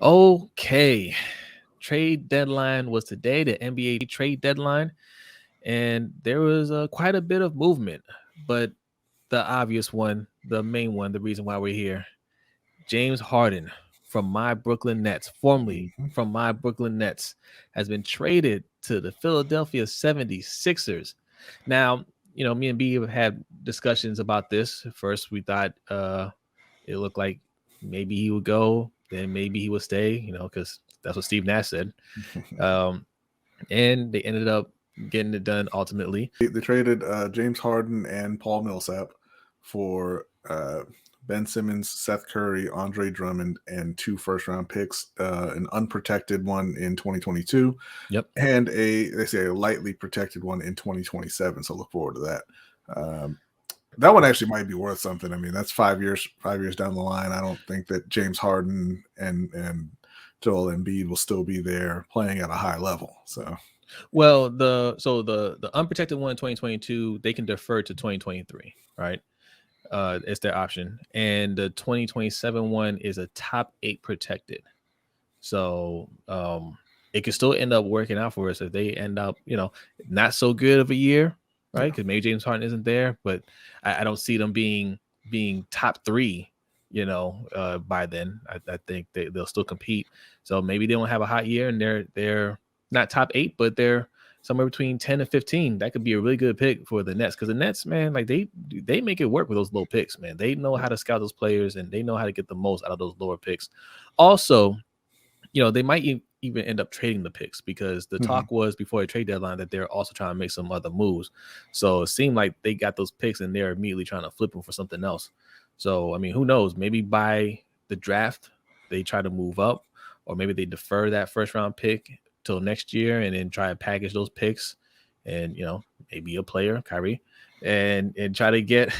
Okay. Trade deadline was today, the NBA trade deadline, and there was quite a bit of movement. But the obvious one, the main one, the reason why we're here, James Harden from my Brooklyn Nets, formerly Mhm. from my Brooklyn Nets, has been traded to the Philadelphia 76ers. Now, me and B have had discussions about this. First, we thought it looked like maybe he would go, then maybe he would stay, because that's what Steve Nash said. Um, and they ended up getting it done ultimately. They traded James Harden and Paul Millsap for Ben Simmons, Seth Curry, Andre Drummond, and two first-round picks, an unprotected one in 2022, Yep. and they say a lightly protected one in 2027. So look forward to that. Um, that one actually might be worth something. I mean, that's 5 years down the line. I don't think that James Harden and Joel Embiid will still be there playing at a high level. So Well, the unprotected one in 2022, they can defer to 2023, right? It's their option. And the 2027 one is a top 8 protected. So it could still end up working out for us if they end up, not so good of a year, right? yeah. Because maybe James Harden isn't there, but I don't see them being top 3, by then. I think they'll still compete. So maybe they don't have a hot year and they're not top 8, but they're somewhere between 10 and 15. That could be a really good pick for the Nets, because the Nets, man, like they make it work with those low picks, man. They know how to scout those players and they know how to get the most out of those lower picks. Also, they might even end up trading the picks, because the Mhm. talk was before the trade deadline that they're also trying to make some other moves. So it seemed like they got those picks and they're immediately trying to flip them for something else. So, I mean, who knows? Maybe by the draft, they try to move up, or maybe they defer that first round pick till next year and then try to package those picks and, maybe a player, Kyrie, and try to get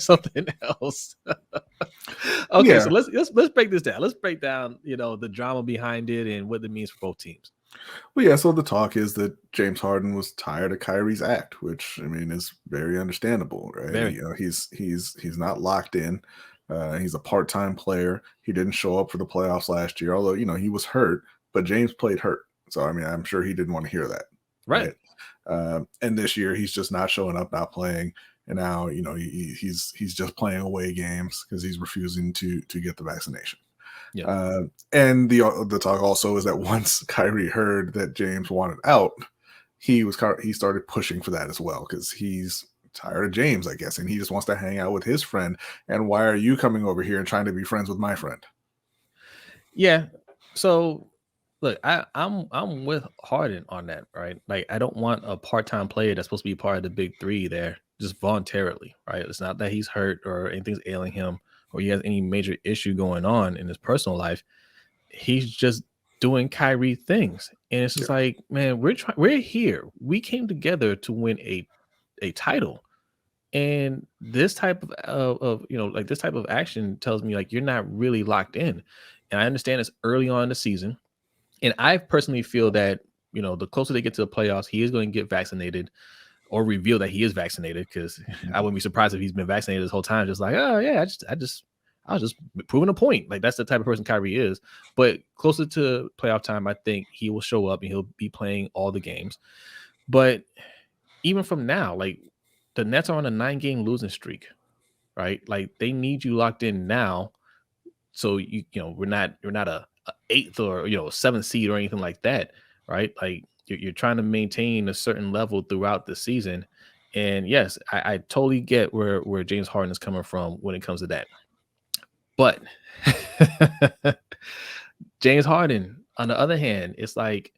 something else. Okay, Yeah. so let's break this down. Let's break down, the drama behind it and what it means for both teams. Well, yeah. So the talk is that James Harden was tired of Kyrie's act, which I mean is very understandable, right? Very. He's not locked in. He's a part-time player. He didn't show up for the playoffs last year, although he was hurt. But James played hurt, so I mean I'm sure he didn't want to hear that, Right. right? And this year he's just not showing up, not playing, and now he's just playing away games because he's refusing to get the vaccination. Yep. Uh, and the talk also is that once Kyrie heard that James wanted out, he started pushing for that as well because he's tired of James, I guess, and he just wants to hang out with his friend. And why are you coming over here and trying to be friends with my friend? Yeah. So look, I'm with Harden on that, right? Like, I don't want a part-time player that's supposed to be part of the big three there just voluntarily, right? It's not that he's hurt or anything's ailing him or he has any major issue going on in his personal life. He's just doing Kyrie things. And it's just Yeah, like, man, we're here. We came together to win a title. And this type of like this type of action tells me like you're not really locked in. And I understand it's early on in the season. And I personally feel that, the closer they get to the playoffs, he is going to get vaccinated or reveal that he is vaccinated, because I wouldn't be surprised if he's been vaccinated this whole time. Just like, oh yeah, I was just proving a point. Like, that's the type of person Kyrie is. But closer to playoff time, I think he will show up and he'll be playing all the games. But even from now, like, the Nets are on a 9-game losing streak, right? Like, they need you locked in now. So we're not a eighth or seventh seed or anything like that, right? Like, you're trying to maintain a certain level throughout the season. And yes, I totally get where James Harden is coming from when it comes to that. But James Harden, on the other hand, it's like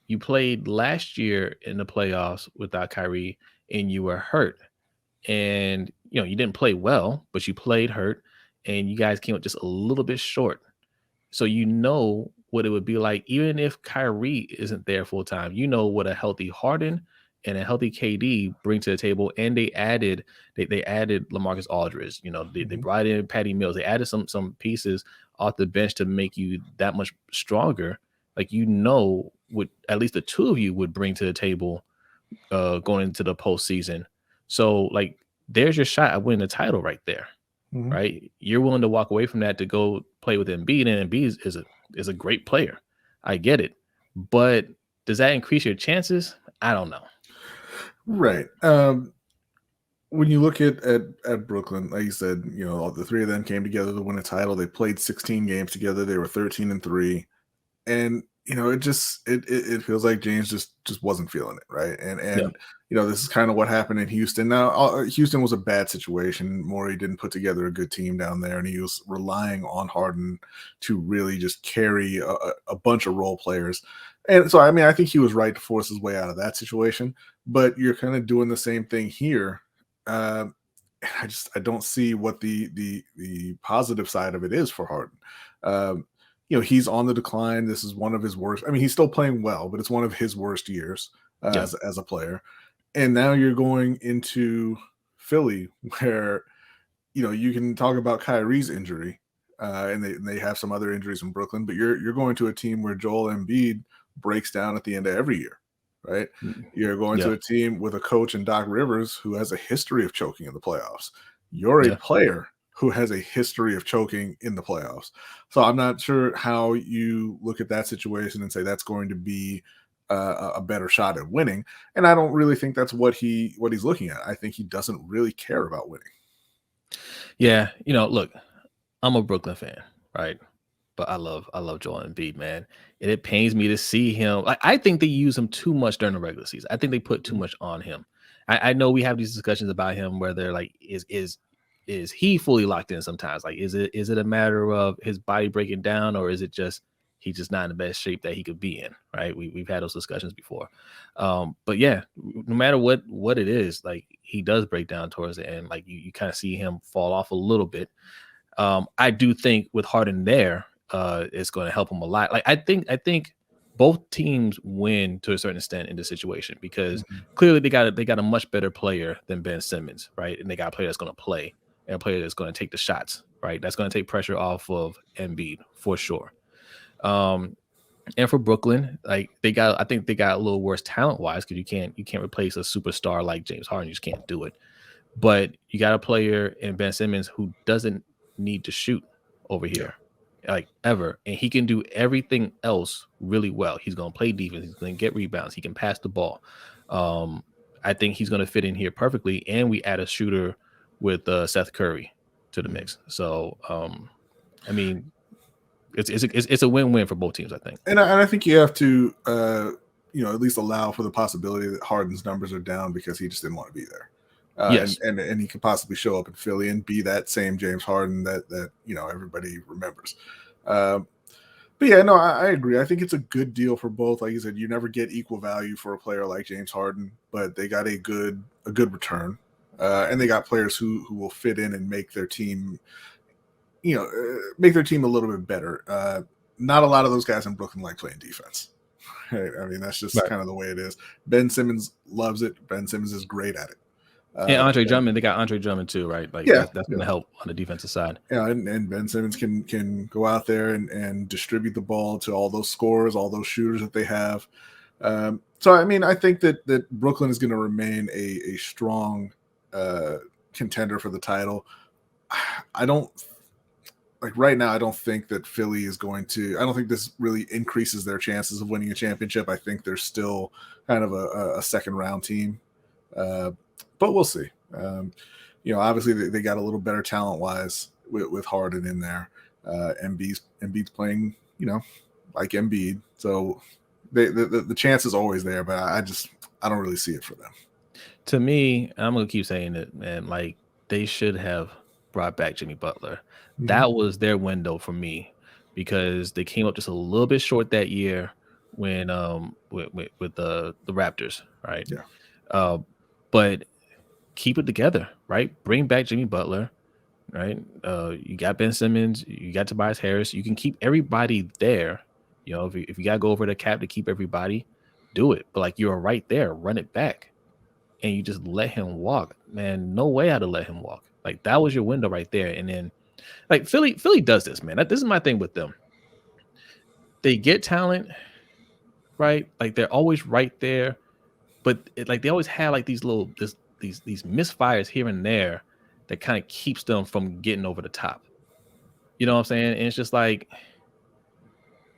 you played last year in the playoffs without Kyrie and you were hurt. And you didn't play well, but you played hurt and you guys came up just a little bit short. So you know what it would be like, even if Kyrie isn't there full time. You know what a healthy Harden and a healthy KD bring to the table. And they added LaMarcus Aldridge. They Mhm. brought in Patty Mills. They added some pieces off the bench to make you that much stronger. Like, what at least the two of you would bring to the table going into the postseason. So, like, there's your shot at winning the title right there. Mhm. right? You're willing to walk away from that to go play with Embiid, and Embiid is a great player. I get it, but does that increase your chances? I don't know. Right. When you look at Brooklyn, like you said, all the three of them came together to win a title. They played 16 games together. They were 13-3, and it feels like James just wasn't feeling it, right? Yeah, And this is kind of what happened in Houston. Now, Houston was a bad situation. Morey didn't put together a good team down there, and he was relying on Harden to really just carry a bunch of role players. And so, I mean, I think he was right to force his way out of that situation. But you're kind of doing the same thing here. Um, I don't see what the positive side of it is for Harden. Um, he's on the decline. This is one of his worst. I mean, he's still playing well, but it's one of his worst years yeah, as a player. And now you're going into Philly, where you can talk about Kyrie's injury, and they have some other injuries in Brooklyn, but you're going to a team where Joel Embiid breaks down at the end of every year, right? mm, You're going yeah, to a team with a coach in Doc Rivers who has a history of choking in the playoffs. You're a yeah. player who has a history of choking in the playoffs. So I'm not sure how you look at that situation and say that's going to be a better shot at winning. And I don't really think that's what he's looking at. I think he doesn't really care about winning. Yeah, look, I'm a Brooklyn fan, right? But I love Joel Embiid, man. And it pains me to see him. Like, I think they use him too much during the regular season. I think they put too much on him. I know we have these discussions about him where they're like, is he fully locked in sometimes? Like, is it a matter of his body breaking down, or is it just he's just not in the best shape that he could be in? Right. We've had those discussions before. But yeah, no matter what it is, like he does break down towards the end. Like you kind of see him fall off a little bit. I do think with Harden there, it's going to help him a lot. Like I think both teams win to a certain extent in this situation because Mhm. clearly they got a much better player than Ben Simmons, right? And they got a player that's going to play and a player that's going to take the shots, right? That's going to take pressure off of Embiid for sure. Um, and for Brooklyn, like I think they got a little worse talent wise because you can't replace a superstar like James Harden. You just can't do it. But you got a player in Ben Simmons who doesn't need to shoot over Yeah. here, like ever. And he can do everything else really well. He's going to play defense. He's going to get rebounds. He can pass the ball. Um, I think he's going to fit in here perfectly. And we add a shooter with Seth Curry to the Mhm. mix. So, I mean, it's a win-win for both teams, I think. And I think you have to, at least allow for the possibility that Harden's numbers are down because he just didn't want to be there, Yes. and he could possibly show up in Philly and be that same James Harden that everybody remembers. Um, but yeah, no, I agree. I think it's a good deal for both. Like you said, you never get equal value for a player like James Harden, but they got a good return, and they got players who will fit in and make their team a little bit better. Not a lot of those guys in Brooklyn like playing defense. Right? I mean, that's just Right. kind of the way it is. Ben Simmons loves it. Ben Simmons is great at it. And Andre And Drummond, they got Andre Drummond too, right? Like yeah, that's going yeah, to help on the defensive side. yeah. And Ben Simmons can go out there and distribute the ball to all those scorers, all those shooters that they have. So I mean, I think that Brooklyn is going to remain a strong uh, contender for the title. I don't like right now. I don't think that Philly is going to. I don't think this really increases their chances of winning a championship. I think they're still kind of a second round team, uh, but we'll see. Obviously they got a little better talent wise with Harden in there. Embiid's playing, like Embiid, so the chance is always there. But I don't really see it for them. To me, I'm gonna keep saying it, man. Like they should have brought back Jimmy Butler. Mhm. That was their window for me because they came up just a little bit short that year when with the Raptors, right? Yeah. Uh, but keep it together, right? Bring back Jimmy Butler, right? You got Ben Simmons, you got Tobias Harris. You can keep everybody there. If you gotta go over the cap to keep everybody, do it. But like you're right there, run it back and you just let him walk, man, no way how to let him walk. Like that was your window right there. And then like Philly does this, man. This is my thing with them. They get talent, right? Like they're always right there, but like they always have like these little these misfires here and there that kind of keeps them from getting over the top. You know what I'm saying? And it's just like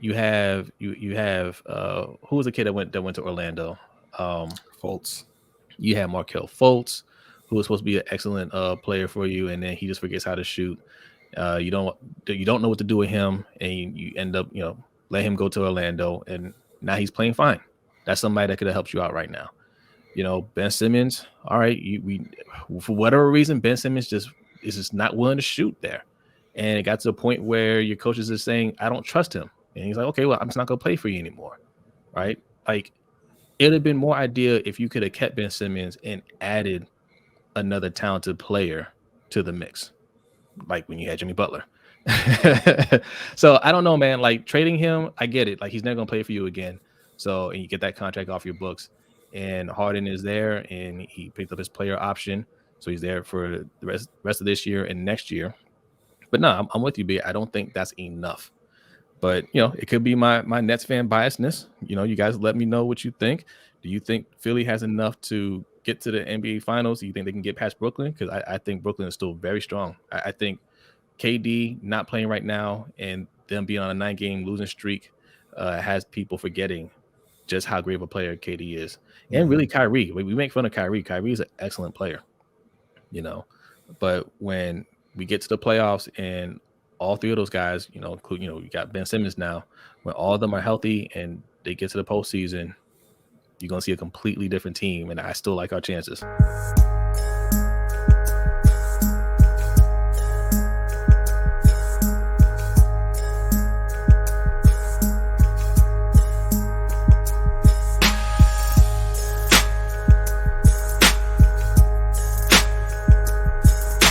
you have who was the kid that went to Orlando? Fultz. You had Markelle Fultz, who was supposed to be an excellent player for you, and then he just forgets how to shoot. You don't know what to do with him, and you end up let him go to Orlando, and now he's playing fine. That's somebody that could have helped you out right now. Ben Simmons. All right, we for whatever reason, Ben Simmons is just not willing to shoot there, and it got to the point where your coaches are saying, "I don't trust him," and he's like, "Okay, well, I'm just not gonna play for you anymore." Right? Like it'd have been more ideal if you could have kept Ben Simmons and added another talented player to the mix, like when you had Jimmy Butler. So I don't know, man. Like trading him, I get it. Like he's never gonna play for you again. So and you get that contract off your books. And Harden is there, and he picked up his player option, so he's there for the rest of this year and next year. But no, I'm with you, B. I don't think that's enough. But it could be my Nets fan biasness. You guys let me know what you think. Do you think Philly has enough to get to the NBA Finals? Do you think they can get past Brooklyn? Because I think Brooklyn is still very strong. I think KD not playing right now and them being on a 9-game losing streak has people forgetting just how great of a player KD is. And really Kyrie. We make fun of Kyrie. Kyrie is an excellent player, but when we get to the playoffs and all three of those guys, including, you got Ben Simmons now, when all of them are healthy and they get to the postseason, you're going to see a completely different team. And I still like our chances.